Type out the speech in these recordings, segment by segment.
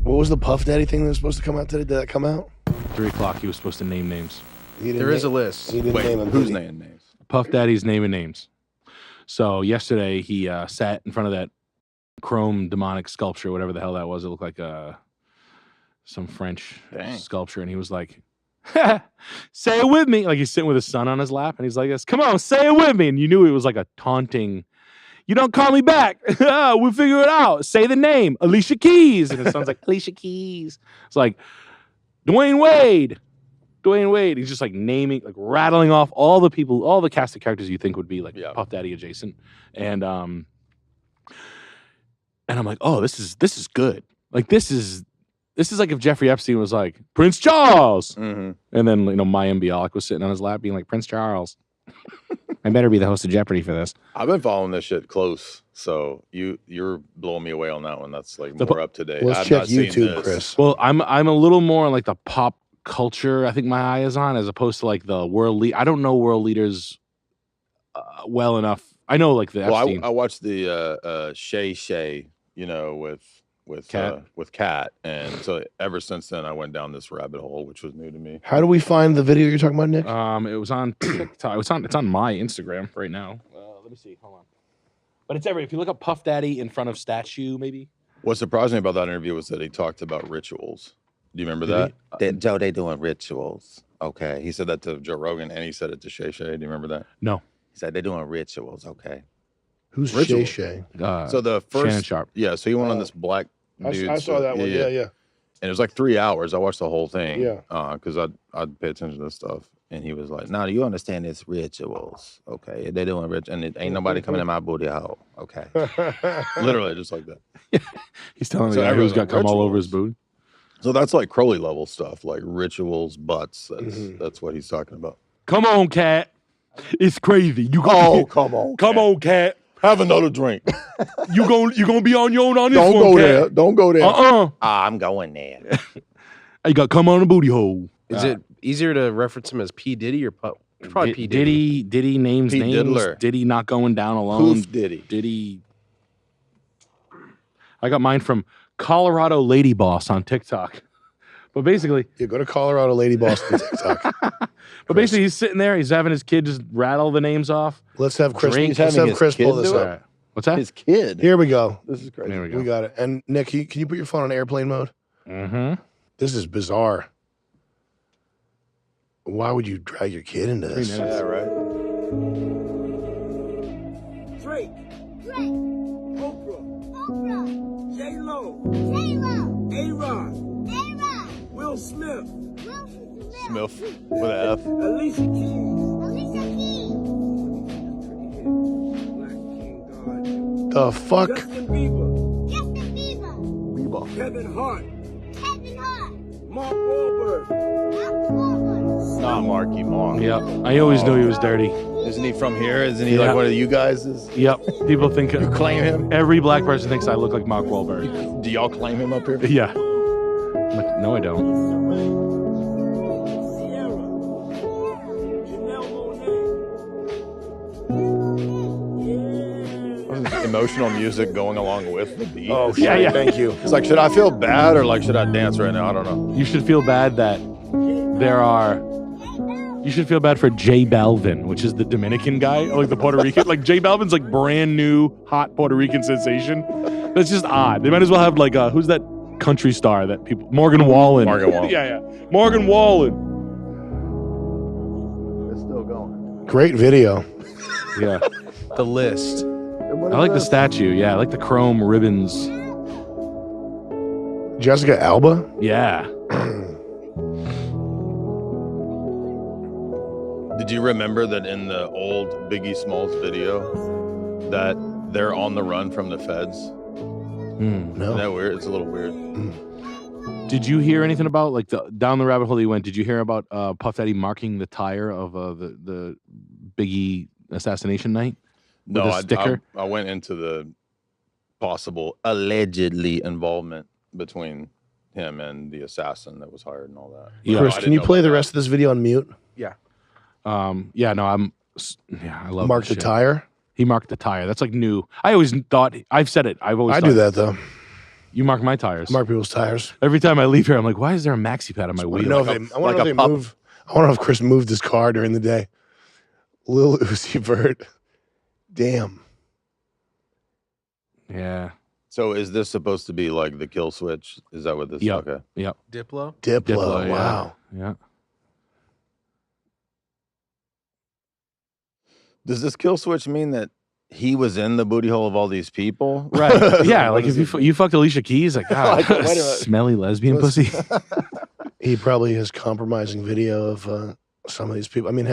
What was the Puff Daddy thing that was supposed to come out today? Did that come out? 3 o'clock, he was supposed to name names. There is a list. He didn't name them. Who's naming names? Puff Daddy's naming names. So yesterday he sat in front of that chrome demonic sculpture, whatever the hell that was. It looked like some French sculpture, and he was like, say it with me. Like he's sitting with his son on his lap, and he's like, come on, say it with me. And you knew it was like a taunting, you don't call me back. We'll figure it out. Say the name, Alicia Keys. And his son's like, Alicia Keys. It's like, Dwayne Wade. He's just like naming, like rattling off all the people, all the cast of characters you think would be like Puff Daddy adjacent. And I'm like, oh, this is good. Like this is like if Jeffrey Epstein was like Prince Charles, and then Mayim Bialik was sitting on his lap being like Prince Charles. I better be the host of Jeopardy for this. I've been following this shit close, so you're blowing me away on that one. That's like more up to date. Let's check YouTube, Chris. Well, I'm a little more on like the pop culture. I think my eye is on, as opposed to like the world lead. I don't know world leaders well enough. I know like the Epstein. I watched the Shay, with Kat, and so ever since then I went down this rabbit hole, which was new to me. How do we find the video you're talking about, Nick? It was on TikTok. It's on my Instagram right now. Let me see. Hold on. But it's everywhere. If you look up Puff Daddy in front of statue, maybe. What surprised me about that interview was that he talked about rituals. Do you remember that? Joe, they doing rituals. Okay. He said that to Joe Rogan, and he said it to Shay. Do you remember that? No. He said they're doing rituals. Okay. Who's Shay? So the first Shannon Sharp. Yeah. So he went on this black dude. I saw that one. Yeah. And it was like 3 hours. I watched the whole thing. Yeah. Because I'd pay attention to this stuff. And he was like, Now, do you understand it's rituals? Okay. They're doing rituals, and it ain't nobody coming in my booty hole. Okay. literally just like that. He's telling the guy who's got cum all over his booty. So that's like Crowley level stuff, like rituals, butts. That's what he's talking about. Come on, Cat. It's crazy. You come on. Come on, Cat. Have another drink. You gonna be on your own on this Don't one, go Cat. there. Don't go there. I'm going there. You got come on the booty hole. Is it easier to reference him as P. Diddy or Puff? Probably P. Diddy. Diddy names P. names. Diddler. Diddy not going down alone. Poof Diddy. Diddy. I got mine from Colorado Lady Boss on TikTok. But basically, go to Colorado Lady Boss on TikTok. But basically, he's sitting there. He's having his kid just rattle the names off. Let's have Chris. Drink. Let's have Chris pull this up. What's that? His kid. Here we go. This is crazy. There we go. We got it. And Nick, can you put your phone on airplane mode? Mm-hmm. This is bizarre. Why would you drag your kid into this? Yeah, right. Drake. Oprah. J-Lo. A-Rod. Will Smith. Smith with an F. Alicia Keys. Black King God. The fuck? Justin Bieber. Kevin Hart. Mark Wahlberg. Not Marky Mark. Yep. I always knew he was dirty. Isn't he from here? Isn't he like one of you guys? Yep. People think You claim him? every black person thinks I look like Mark Wahlberg. Do y'all claim him up here? Yeah. I'm like, no, I don't. Sierra. Janelle Monáe. Emotional music going along with the beat. Oh, Yeah, yeah. Thank you. It's like, should I feel bad or like should I dance right now? I don't know. You should feel bad that you should feel bad for J Balvin, which is the Dominican guy, like the Puerto Rican. Like J Balvin's like brand new, hot Puerto Rican sensation. That's just odd. They might as well have like, who's that country star that people, Morgan Wallen. yeah. Morgan Wallen. It's still going. Great video. Yeah. The list. I like the statue. Yeah. I like the chrome ribbons. Jessica Alba? Yeah. Did you remember that in the old Biggie Smalls video that they're on the run from the feds? Isn't No. that weird? It's a little weird. Did you hear anything about like down the rabbit hole you went? Did you hear about Puff Daddy marking the tire of the Biggie assassination night? No, With a sticker? I went into the possible allegedly involvement between him and the assassin that was hired and all that. Yeah. Chris, I can didn't you know play about the that. rest of this video on mute? Yeah, no, I love Mark this the shit. tire? He marked the tire. That's like new. I always thought, I've said it. I do that though. You mark my tires. Mark people's tires. Every time I leave here, I'm like, why is there a maxi pad on my I wheel? want to know if they move. I want to know if Chris moved his car during the day. Lil Uzi Vert. Damn. Yeah. So is this supposed to be like the kill switch? Is that what this? Yep. Okay. Yep. Diplo? Diplo. yeah. Wow. Yeah. Does this kill switch mean that he was in the booty hole of all these people? Right. Yeah. What Like if you fucked Alicia Keys, like, God, Like, wait a minute. smelly lesbian pussy. He probably has compromising video of some of these people. I mean,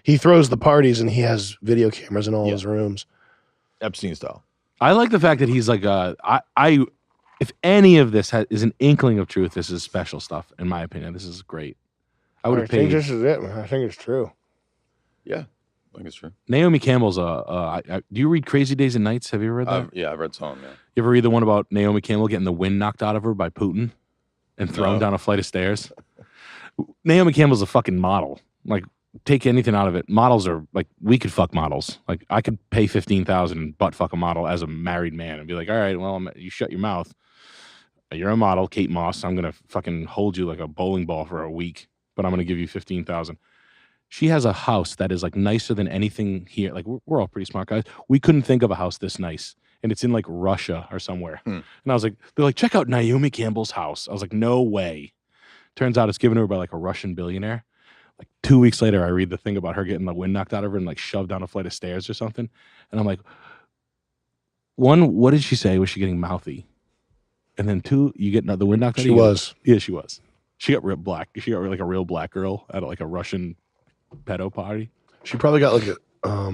he throws the parties and he has video cameras in all his rooms. Epstein style. I like the fact that he's like, if any of this is an inkling of truth, this is special stuff, in my opinion. This is great. I would have think paid. this is it, man. I think it's true. Yeah, I think it's true. Naomi Campbell's do you read Crazy Days and Nights? Have you ever read that? Yeah, I've read some. Yeah. You ever read the one about Naomi Campbell getting the wind knocked out of her by Putin and thrown down a flight of stairs? Naomi Campbell's a fucking model. Like, take anything out of it. Models are like, we could fuck models. Like, I could pay $15,000 and butt fuck a model as a married man and be like, all right, well, you shut your mouth. You're a model, Kate Moss. I'm gonna fucking hold you like a bowling ball for a week, but I'm gonna give you $15,000. She has a house that is like nicer than anything here. Like, we're all pretty smart guys. We couldn't think of a house this nice, and it's in like Russia or somewhere. And I was like, they're like, check out Naomi Campbell's house. I was like, no way. Turns out it's given to her by like a Russian billionaire. Like 2 weeks later, I read the thing about her getting the wind knocked out of her and like shoved down a flight of stairs or something. And I'm like, one, what did she say? Was she getting mouthy? And then two, you get the wind knocked out of you. She was. Yeah, she was. She got ripped black. She got like a real black girl at like a Russian pedo party. She probably got like a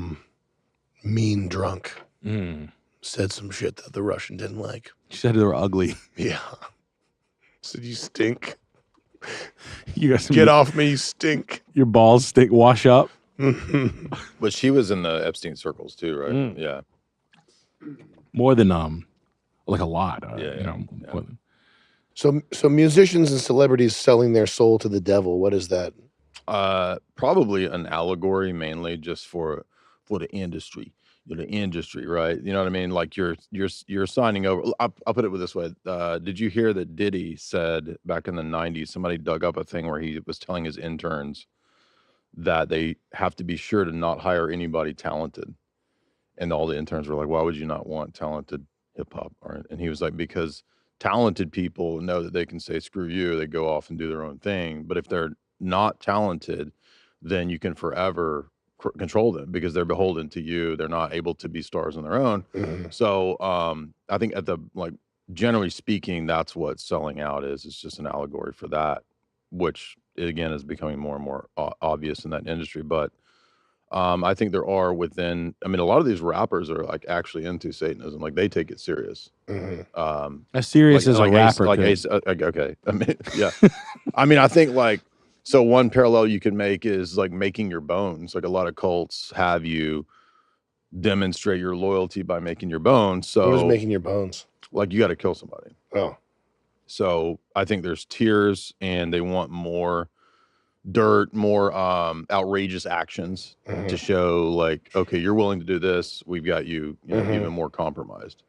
mean drunk. Mm. Said some shit that the Russian didn't like. She said they were ugly. Yeah. Said you stink. You guys Get off me, you stink. Your balls stink. Wash up. But she was in the Epstein circles too, right? Yeah. More than like a lot. Yeah, you know. yeah. So musicians and celebrities selling their soul to the devil. What is that? Probably an allegory, mainly just for the industry. The industry, right? You know what I mean? Like you're signing over. I'll put it this way. Did you hear that Diddy said back in the 90s, somebody dug up a thing where he was telling his interns that they have to be sure to not hire anybody talented. And all the interns were like, why would you not want talented hip hop? And he was like, because talented people know that they can say, screw you. They go off and do their own thing. But if they're not talented, then you can forever control them because they're beholden to you. They're not able to be stars on their own. So I think generally speaking, that's what selling out is. It's just an allegory for that, which again is becoming more and more obvious in that industry. But I think there are a lot of these rappers are like actually into Satanism. Like they take it serious. As serious as a rapper. Okay. I mean, yeah. I mean, I think so one parallel you can make is like making your bones. Like a lot of cults have you demonstrate your loyalty by making your bones. So What is making your bones? Like you got to kill somebody. Oh. So I think there's tiers and they want more dirt, more outrageous actions to show like, okay, you're willing to do this. We've got you, even more compromised.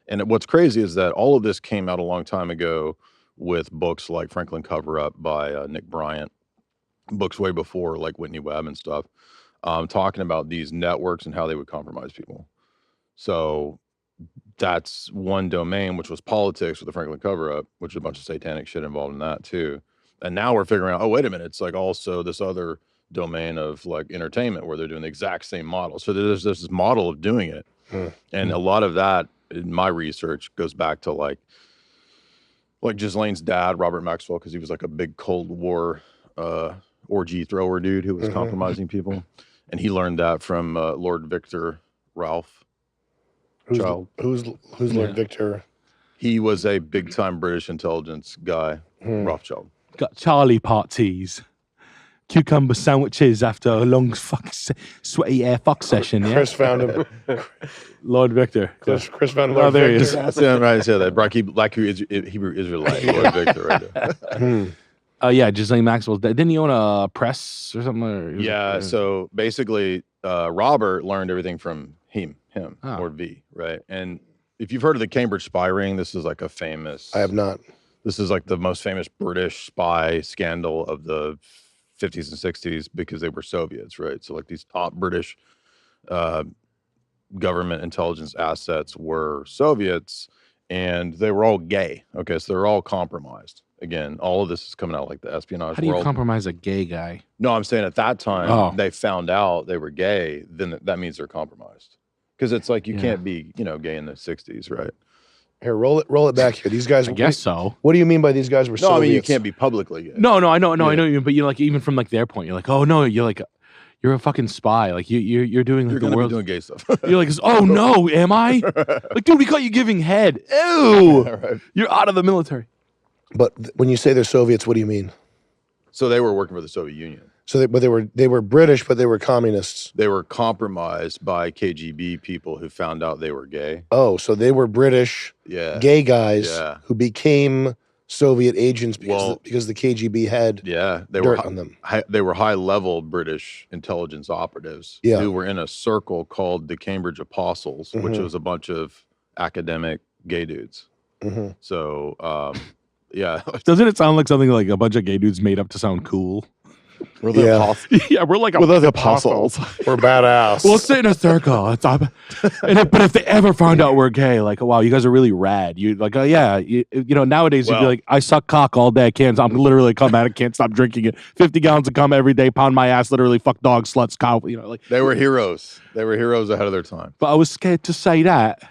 And what's crazy is that all of this came out a long time ago with books like Franklin Cover-Up by Nick Bryant, books way before like Whitney Webb and stuff, talking about these networks and how they would compromise people. So that's one domain, which was politics with the Franklin Cover-Up, which is a bunch of satanic shit involved in that too. And now we're figuring out, oh, wait a minute, it's like also this other domain of like entertainment where they're doing the exact same model. So there's this model of doing it. And a lot of that in my research goes back to like Ghislaine's dad, Robert Maxwell, because he was like a big Cold War orgy thrower dude who was compromising people. And he learned that from Lord Victor Ralph. Who's Lord Victor? He was a big time British intelligence guy, Rothschild. Got Charlie parties, cucumber sandwiches after a long sweaty air fuck session. Yeah, Chris found him. Lord Victor. Chris found Oh, Lord there he Victor. is. That's it, right? Yeah, that black Hebrew Israelite, Lord Victor, right there. Yeah, Ghislaine Maxwell. Didn't he own a press or something? Yeah. So basically, Robert learned everything from him, Lord V, right? And if you've heard of the Cambridge spy ring, this is like a famous. I have not. This is like the most famous British spy scandal of the 50s and 60s because they were Soviets, right? So like these top British government intelligence assets were Soviets, and they were all gay. Okay, so they're all compromised. Again, all of this is coming out like the espionage How do you world. compromise a gay guy? No, I'm saying at that time Oh. they found out they were gay. Then that means they're compromised because it's like you Yeah. can't be gay in the 60s, right? Here, roll it back here. These guys. I guess so. What do you mean by these guys were No, Soviets? I mean you can't be publicly gay. No, I know, Yeah. you, but like even from like their point, you're like, oh no, you're a fucking spy. Like you're doing like You're the gonna world. be doing gay stuff. You're like, oh no, am I? Like, dude, we caught you giving head. Ew, Right. you're out of the military. But when you say they're Soviets, what do you mean? So they were working for the Soviet Union. So, but they were British, but they were communists. They were compromised by KGB people who found out they were gay. Oh, so they were British Yeah. gay guys Yeah. who became Soviet agents Well- because the KGB had Yeah, they dirt were on them. they were high-level British intelligence operatives Yeah. who were in a circle called the Cambridge Apostles, which Mhm. was a bunch of academic gay dudes. hmm So, yeah, Doesn't it sound like something like a bunch of gay dudes made up to sound cool? we're Yeah. apostles. Yeah, we're like We're the apostles. We're badass. We'll sit in a circle. It's up. But if they ever found out we're gay, like, wow, you guys are really rad. You like, yeah, you know, nowadays you'd be Well- like, I suck cock all day. I'm literally come out. I can't stop drinking it. 50 gallons of cum every day. Pound my ass. Literally fuck dogs, sluts, cow. You know, like. They were heroes. They were heroes ahead of their time. But I was scared to say that,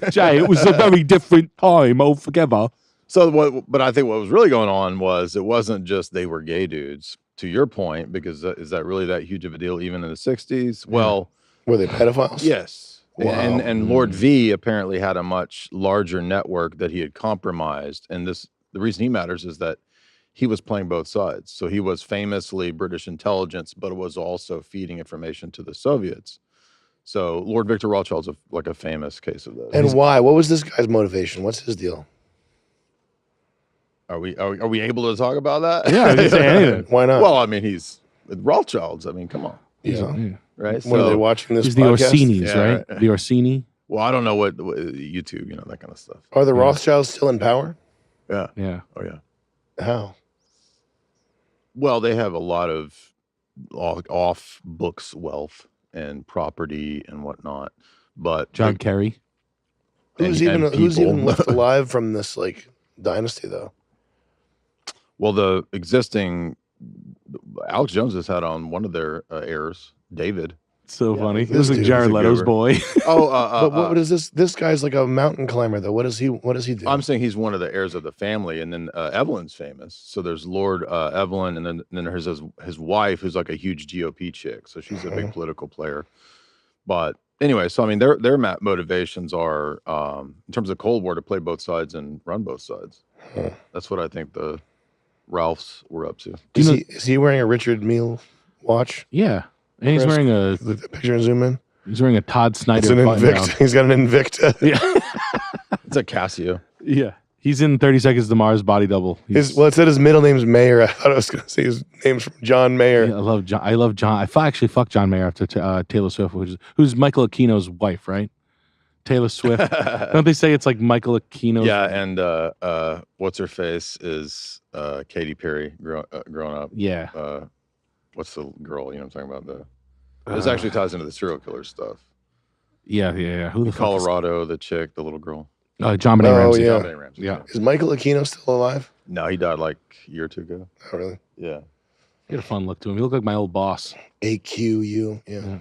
Jay. It was a very different time altogether. So but I think what was really going on was it wasn't just they were gay dudes. To your point, because is that really that huge of a deal even in the 60s? Well, Were they pedophiles? yes. Wow. And Lord V apparently had a much larger network that he had compromised. And the reason he matters is that he was playing both sides. So he was famously British intelligence, but was also feeding information to the Soviets. So Lord Victor Rothschild's like a famous case of this. And why? What was this guy's motivation? What's his deal? Are we able to talk about that? Yeah, I didn't say anything. Why not? Well, I mean, he's with Rothschilds. I mean, come on, Yeah. right? When are they watching this He's the podcast? Orsini's, Yeah, right? right. The Orsini. Well, I don't know what YouTube, that kind of stuff. Are the Rothschilds still in power? Yeah. Yeah. Oh, yeah. How? Well, they have a lot of off books wealth and property and whatnot. But John Kerry. Who's and even people. left alive from this like dynasty though? Well, the existing Alex Jones has had on one of their heirs, David. So Yeah, funny. this This is dude Jared is a Leto's goober. boy. Oh, But what is this? This guy's like a mountain climber though. What does he do? I'm saying he's one of the heirs of the family, and then Evelyn's famous. So there's Lord Evelyn, and then there's his wife, who's like a huge GOP chick. So she's a big political player. But anyway, so I mean, their motivations are in terms of Cold War to play both sides and run both sides. Huh. That's what I think the Ralphs were up to. Is he wearing a Richard Mille watch? Yeah. And he's Chris, wearing a Look at the picture and zoom in. Todd It's Snyder an button down. Invicta. He's got an Invicta. Yeah. It's a Casio. Yeah. He's in 30 Seconds to Mars body double. It said his middle name's Mayer. I thought I was going to say his name's from John Mayer. Yeah, I love John. Actually fucked John Mayer after Taylor Swift, who's Michael Aquino's wife, right? Taylor Swift. Don't they say it's like Michael Aquino's? Yeah, and what's her face is Katy Perry growing up. Yeah. What's the girl? You know what I'm talking about? This actually ties into the serial killer stuff. Yeah. Who the fuck is- Colorado, the chick, the little girl. John Benet Oh, Ramsey. yeah. John Benet Ramsey, Yeah. Is Michael Aquino still alive? No, he died like a year or two ago. Oh, really? Yeah. He had a fun look to him. He looked like my old boss. AQU. Yeah.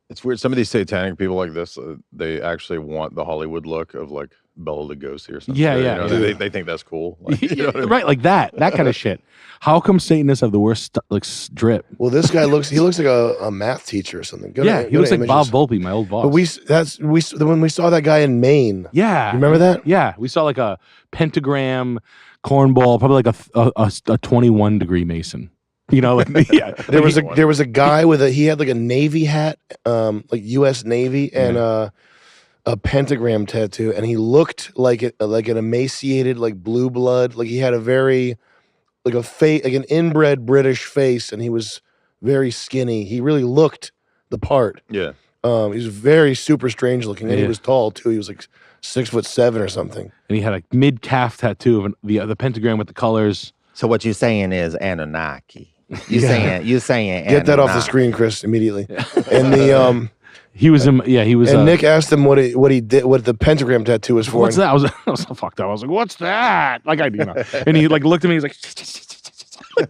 It's weird. Some of these satanic people like this, they actually want the Hollywood look of like Bela Lugosi or something. Yeah, You yeah, know, yeah. They think that's cool. Like, you know what I mean? Right, like that kind of shit. How come Satanists have the worst drip? Well, this guy looks like a math teacher or something. Go Yeah, to- he go looks to like Bob images. Volpe, my old boss. But when we saw that guy in Maine. yeah, You remember that? Yeah, we saw like a pentagram, cornball, probably like a 21 degree Mason. You know, like yeah. There was a guy with he had like a Navy hat, like U.S. Navy, and a pentagram tattoo, and he looked like an emaciated, like blue blood. Like he had a very like an inbred British face, and he was very skinny. He really looked the part. Yeah. He was very super strange looking, and he Yeah. was tall too. He was like 6'7" or something. And he had a mid-calf tattoo of the pentagram with the colors. So what you're saying is Anunnaki. You're saying Get that off the Anunnaki. screen, Chris, immediately. And the He was he was. and Nick asked him what he did, what the pentagram tattoo was for. What's that? I was so fucked up. I was like, "What's that?" Like and he like looked at me. He's like,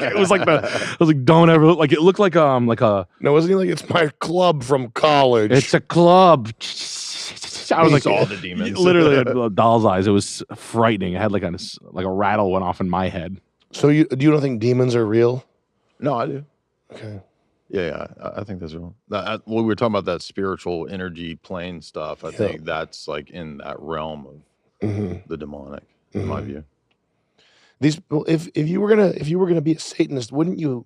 it was like I was like, "Don't ever look." Like it looked like a. No, wasn't he like, it's my club from college? It's a club. I was like, all the demons. Literally had doll's eyes. It was frightening. I had like a rattle went off in my head. So you don't think demons are real? No, I do. Okay. Yeah, I think that's real. When we were talking about that spiritual energy plane stuff, I think that's like in that realm of the demonic, in my view. These, if you were gonna be a Satanist, wouldn't you?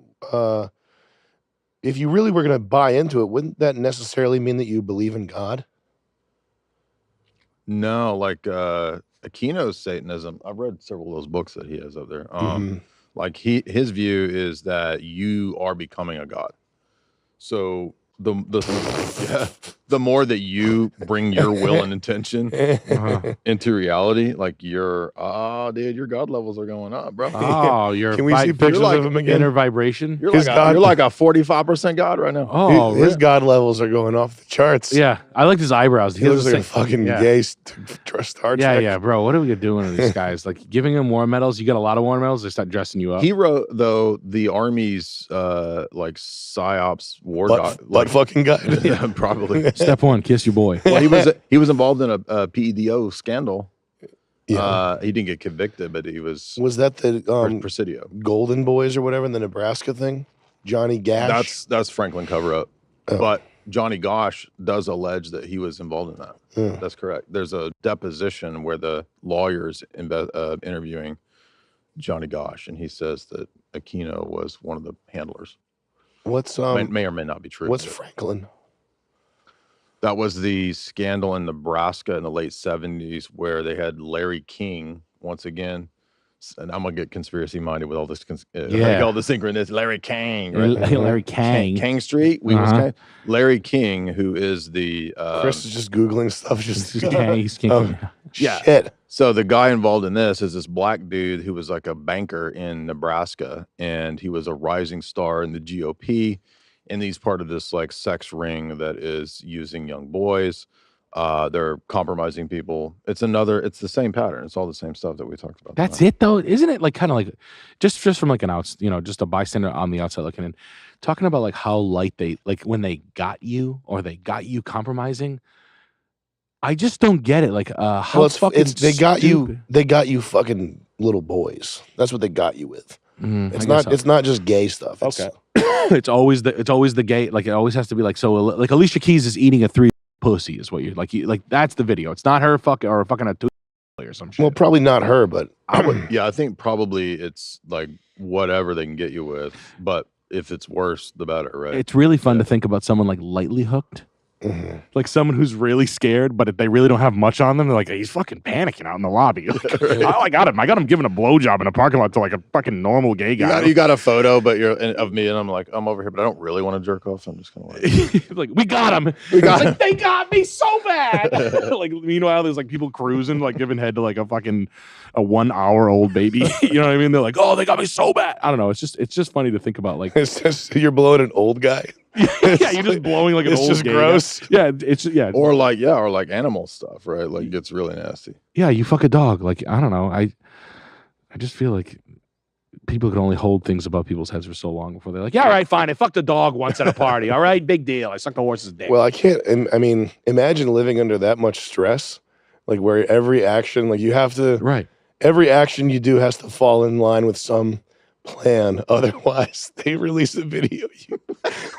If you really were gonna buy into it, wouldn't that necessarily mean that you believe in God? No, like Aquino's Satanism. I've read several of those books that he has up there. Like his view is that you are becoming a god. So the more that you bring your will and intention into reality, like your God levels are going up, bro. Oh, you're Can we see pictures like of him again? inner vibration. You're his like a 45% God right now. Oh, His God levels are going off the charts. yeah. I liked his eyebrows. He looks like a fucking yeah. gay Star Yeah, Trek. yeah, bro. What are we doing to these guys? Like giving them war medals. You got a lot of war medals. They start dressing you up. He wrote though the Army's like psyops war Butt fucking guy. yeah, probably. Step one, kiss your boy. Well, he was involved in a PEDO scandal. Yeah. He didn't get convicted, but he was Was that the Presidio. Golden Boys or whatever in the Nebraska thing? Johnny Gash. That's Franklin cover up. But Johnny Gosh does allege that he was involved in that. That's correct. There's a deposition where the lawyer's interviewing Johnny Gosh, and he says that Aquino was one of the handlers. What's May or may not be true. What's Franklin? That was the scandal in Nebraska in the late 70s where they had Larry King once again. And I'm going to get conspiracy minded with all this, all the synchronous. Larry King. Right? Larry King. King Street. Larry King, who is the... Chris is just Googling stuff. He's King. Yeah. Shit. So the guy involved in this is this black dude who was like a banker in Nebraska. And he was a rising star in the GOP. And he's part of this like sex ring that is using young boys. They're compromising people. It's the same pattern. It's all the same stuff that we talked about. That's it though, isn't it? Like kind of like just from like just a bystander on the outside looking in, talking about like how light they like when they got you or they got you compromising. I just don't get it. Like how they got you fucking little boys. That's what they got you with. It's not just gay stuff. Okay. It's always the gay, like it always has to be like, so like Alicia Keys is eating a 3 pussy is what you're like that's the video. It's not her fucking a 2 or some shit. Well, probably not her, but I think probably it's like whatever they can get you with, but if it's worse, the better, right? It's really fun to think about someone like lightly hooked. Like someone who's really scared, but if they really don't have much on them, they're like, he's fucking panicking out in the lobby. Like, I got him giving a blowjob in a parking lot to like a fucking normal gay guy. You got a photo, but of me, and I'm like, I'm over here, but I don't really want to jerk off, so I'm just gonna like, we got him. Like, they got me so bad. Like meanwhile, there's like people cruising, like giving head to like a 1-hour-old baby. You know what I mean? They're like, oh, they got me so bad. I don't know. It's just funny to think about. Like, it's just you're blowing an old guy. Yeah, you're just blowing like an old. It's just gay gross. Guy. Yeah, or like animal stuff, right? Like gets really nasty. Yeah, you fuck a dog. Like I don't know. I just feel like people can only hold things above people's heads for so long before they're like, yeah, all right, fine. I fucked a dog once at a party. All right, big deal. I sucked a horse's dick. Well, I can't. I mean, imagine living under that much stress, like where every action, like you have to. Right. Every action you do has to fall in line with some plan. Otherwise, they release a video.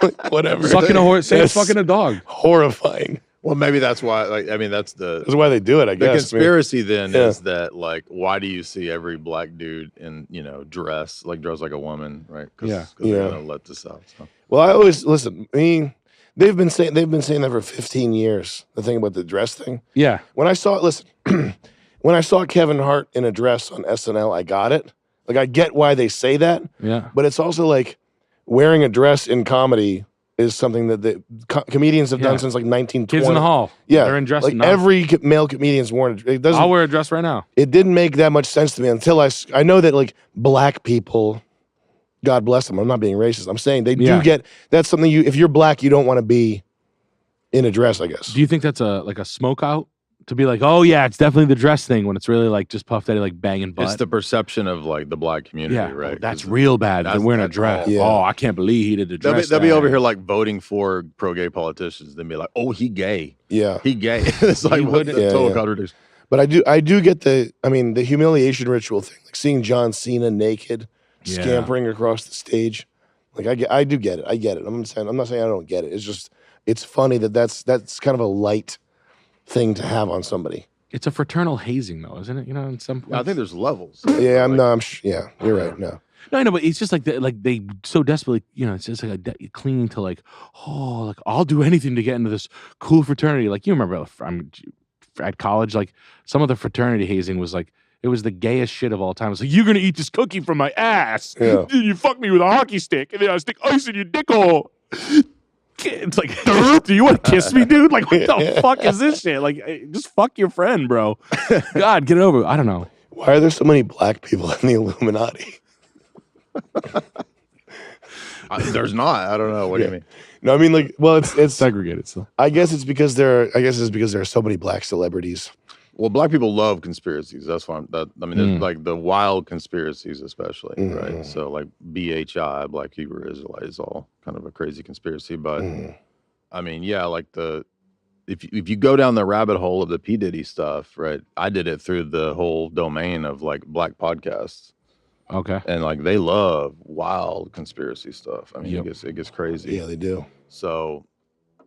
Like, whatever. Sucking a horse. Say it's fucking a dog. Horrifying. Well, maybe that's why. Like, I mean, that's why they do it. I guess the conspiracy is that like, why do you see every black dude in dress like a woman, right? Because they're gonna let this out. So. Well, I always listen. I mean, they've been saying that for 15 years. The thing about the dress thing. Yeah. When I saw when I saw Kevin Hart in a dress on SNL, I got it. Like I get why they say that. Yeah. But it's also like wearing a dress in comedy is something that the comedians have done Yeah. since like 1920. Kids in the hall. Yeah, They're in dress. like no. every male comedian's worn it. Doesn't. I'll wear a dress right now. It didn't make that much sense to me until I know that like black people, God bless them. I'm not being racist. I'm saying they do get that's something if you're black, you don't want to be in a dress, I guess. Do you think that's a smoke out to be like, oh yeah, it's definitely the dress thing when it's really like just Puff Daddy like banging butt? It's the perception of like the black community, yeah, right? that's 'Cause real bad. They're that's- wearing a that's dress. all. Yeah. Oh, I can't believe he did the dress. They'll be over thing. here like voting for pro-gay politicians. They'll be like, "Oh, he gay. Yeah. He gay." It's like what the Yeah, total yeah. contradiction. But I do get the humiliation ritual thing, like seeing John Cena naked, Yeah. scampering across the stage. Like I do get it. I get it. I'm not saying I don't get it. It's just it's funny that's kind of a light thing to have on somebody. It's a fraternal hazing, though, isn't it? You know, in some points. I think there's levels. Yeah, yeah, you're right. No. No, I know, but it's just like they so desperately, you know, it's just like clinging to like, oh, like I'll do anything to get into this cool fraternity. Like you remember, at college, like some of the fraternity hazing was like it was the gayest shit of all time. It's like you're gonna eat this cookie from my ass. Yeah. You fuck me with a hockey stick, and then I stick ice in your dick hole. It's like, do you want to kiss me, dude? Like, what the fuck is this shit? Like, just fuck your friend, bro. God, get it over. I don't know. Why are there so many black people in the Illuminati? There's not. I don't know. What do you mean? No, I mean like, well, it's Segregated still. I guess it's because there are so many black celebrities. Well, black people love conspiracies. That's why there's like the wild conspiracies, especially, right? So like BHI, Black Hebrew Israelite, is all kind of a crazy conspiracy. But I mean, yeah, like if you go down the rabbit hole of the P. Diddy stuff, right? I did it through the whole domain of like black podcasts. Okay. And like they love wild conspiracy stuff. I mean, it gets crazy. Yeah, they do. So,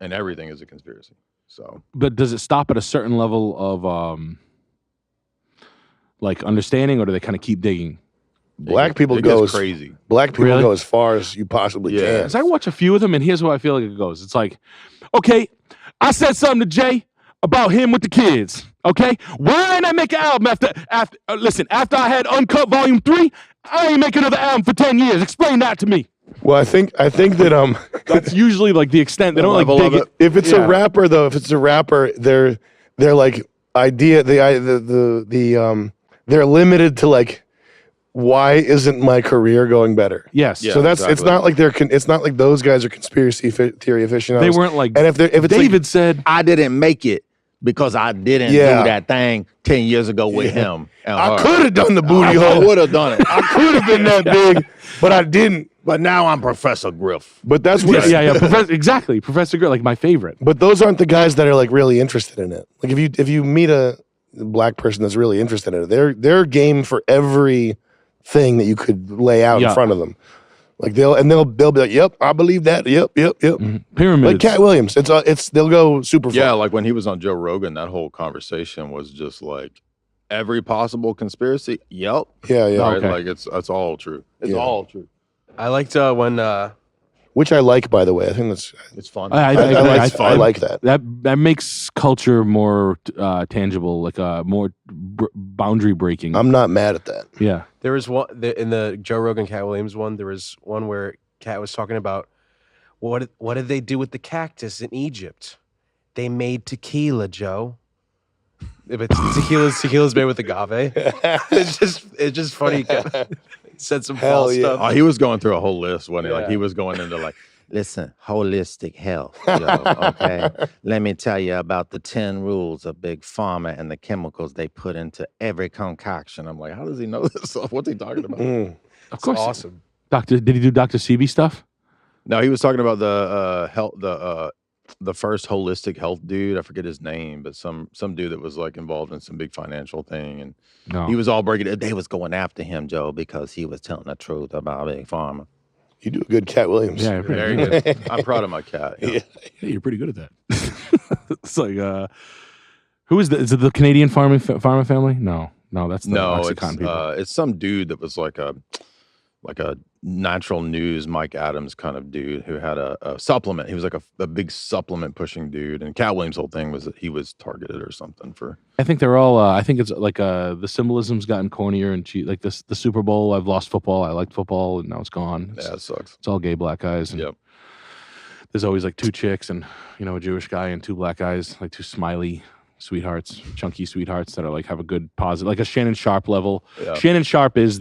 and everything is a conspiracy. So, But does it stop at a certain level of like understanding, or do they kind of keep digging? Black people it go gets as crazy. Black people Really? go as far as you possibly Yeah. can. Because I watch a few of them, and here's what I feel like it goes. It's like, okay, I said something to Jay about him with the kids. Okay, why didn't I make an album after after I had Uncut Volume 3? I ain't make another album for 10 years. Explain that to me. Well, I think that That's usually like the extent. They don't like level dig of it. if it's a rapper though, they're like they're limited to like, why isn't my career going better? Yes. Yeah. So it's exactly. not like it's not like those guys are conspiracy theory aficionados. They weren't like, And if it's David said, I didn't make it because I didn't Yeah. do that thing 10 years ago with him. And I her. could have done the booty I hole. would have done it. I could have been that big, but I didn't. But now I'm Professor Griff. But that's what. yeah. Exactly. Professor Grill, like my favorite. But those aren't the guys that are like really interested in it. Like if you meet a black person that's really interested in it, they're game for every thing that you could lay out in front of them. Like they'll be like, "Yep, I believe that. Yep." Pyramids. Like Cat Williams, they'll go super far. Yeah, like when he was on Joe Rogan, that whole conversation was just like every possible conspiracy. Yep. Yeah. Right? Okay. Like it's all true. It's Yeah. all true. I liked when Which I like, by the way. I think It's fun. I I like that. That makes culture more tangible, like more boundary breaking. I'm not mad at that. Yeah. there was one in the Joe Rogan Cat Williams one. There was one where Cat was talking about what did they do with the cactus in Egypt? They made tequila, Joe. But tequila's made with agave. It's just funny. Said some Hell false yeah. stuff. Oh, he was going through a whole list, wasn't he? Like Yeah. he was going into like, Listen, holistic health, yo, okay? Let me tell you about the 10 rules of Big Pharma and the chemicals they put into every concoction. I'm like, how does he know this stuff? What's he talking about? Mm. Of course. Awesome. Did he do Dr. CB stuff? No, he was talking about the first holistic health dude. I forget his name, but some dude that was like involved in some big financial thing, and No. he was all breaking it. They was going after him, Joe, because he was telling the truth about Big Pharma. You do a good Cat Williams. Yeah, Very good. I'm proud of my cat. you know. Yeah. Hey, you're pretty good at that. It's like, who is is it the Canadian Pharma family? No, that's the No, OxyContin people. it's some dude that was like a natural news Mike Adams kind of dude who had a supplement. He was like a big supplement pushing dude. And Cat Williams' whole thing was that he was targeted or something for. I think they're all. I think it's like the symbolism's gotten cornier and cheap. Like the Super Bowl, I've lost football. I liked football, and now it's gone. Yeah, it sucks. It's all gay black guys. And Yep. there's always like two chicks and a Jewish guy and two black guys, like two smiley sweethearts, chunky sweethearts that are like have a good positive, like a Shannon Sharp level. Yeah. Shannon Sharp is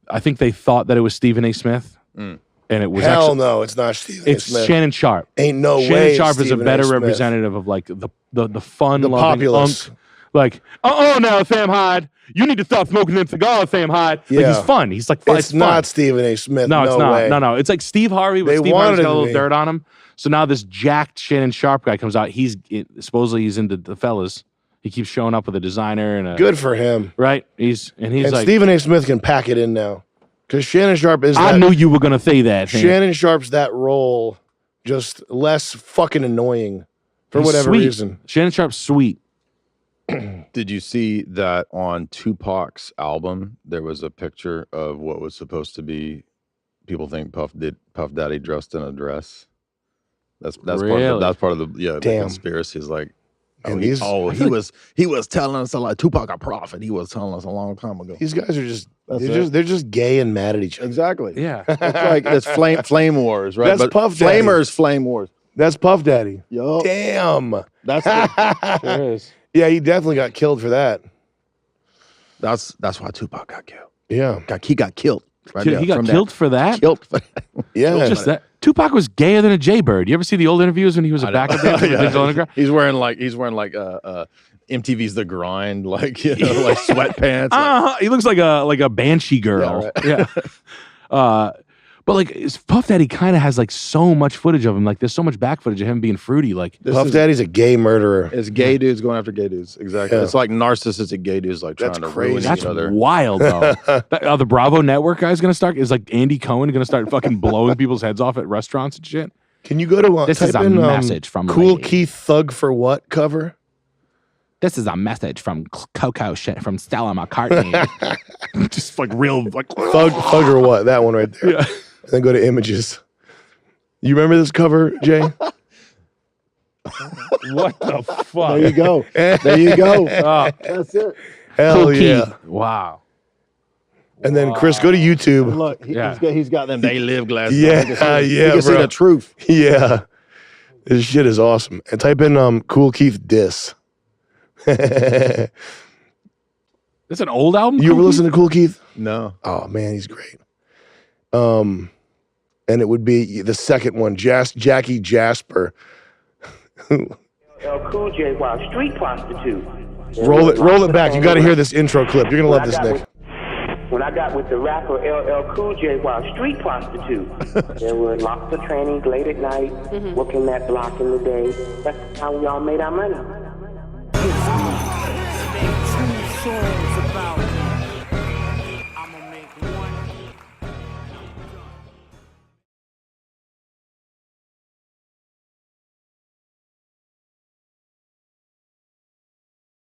I think they thought that it was Stephen A. Smith, and it was Hell actually, no, it's not Stephen A. it's Smith. Shannon Sharp. Ain't no Shannon way. Sharp is a Stephen better Smith. representative of like the fun, The loving populace. Like, now, Sam Hyde, you need to stop smoking them cigars, Sam Hyde. Like, Yeah. he's fun. He's like fun. It's not Stephen A. Smith. No, it's not. Way. No. It's like Steve Harvey, but They Steve wanted Harvey's it got a to little be. dirt on him. So now this jacked Shannon Sharp guy comes out. Supposedly he's into the fellas. He keeps showing up with a designer and a Good for him. right. He's And like, Stephen A. Smith can pack it in now. Because Shannon Sharp is I that. knew you were gonna say that. Sam. Shannon Sharp's that role, just less fucking annoying for He's whatever sweet. reason. Shannon Sharp's sweet. Did you see that on Tupac's album? There was a picture of what was supposed to be. People think Puff Daddy dressed in a dress. That's Really? part of the Damn. conspiracy. Is like, And he was telling us a lot. Tupac a prophet. He was telling us a long time ago. These guys are just That's it. they're just gay and mad at each other. Exactly. Yeah. It's like it's flame wars, right? That's But Puff Daddy. Flamers, flame wars. That's Puff Daddy. Yo, Damn. that's Sure is. Yeah, he definitely got killed for that. that's why Tupac got killed. Yeah. He got killed. Right He there, got from that. killed for that. Killed for that. Yeah. Just that. Tupac was gayer than a Jaybird. You ever see the old interviews when he was a backup dancer with Digital Underground? He's wearing like MTV's The Grind, like like sweatpants. He looks like a banshee girl. Yeah, Yeah. But like Puff Daddy kind of has like so much footage of him. Like there's so much back footage of him being fruity. Like Puff Daddy's a gay murderer. It's gay dudes going after gay dudes. Exactly. Yeah. It's like narcissistic gay dudes like That's trying to crazy. ruin that's each other. wild though. The Bravo Network guy's gonna start. Is like Andy Cohen gonna start fucking blowing people's heads off at restaurants and shit? Can you go to This type is a in, message from Cool Lady. Keith Thug for What cover? This is a message from Coco shit from Stella McCartney. Just like real like Thug or What? That one right there. Yeah. And then go to images. You remember this cover, Jay? What the fuck? There you go. There you go. Oh, That's it. Hell Cool yeah. Keith. Wow. And then Chris, go to YouTube. Look, Yeah. he's got them They Live glasses. Yeah, You can see- yeah, You can see bro. the truth. Yeah. This shit is awesome. And type in Cool Keith diss. That's an old album? You ever listen to Cool Keith? No. Oh man, he's great. And it would be the second one, Jackie Jasper. LL Cool J while street prostitute. Roll it back. You got to hear this intro clip. You're gonna love this, Nick. When I got with the rapper LL Cool J while street prostitute, there were lots of trainings late at night, working that block in the day. That's how we all made our money.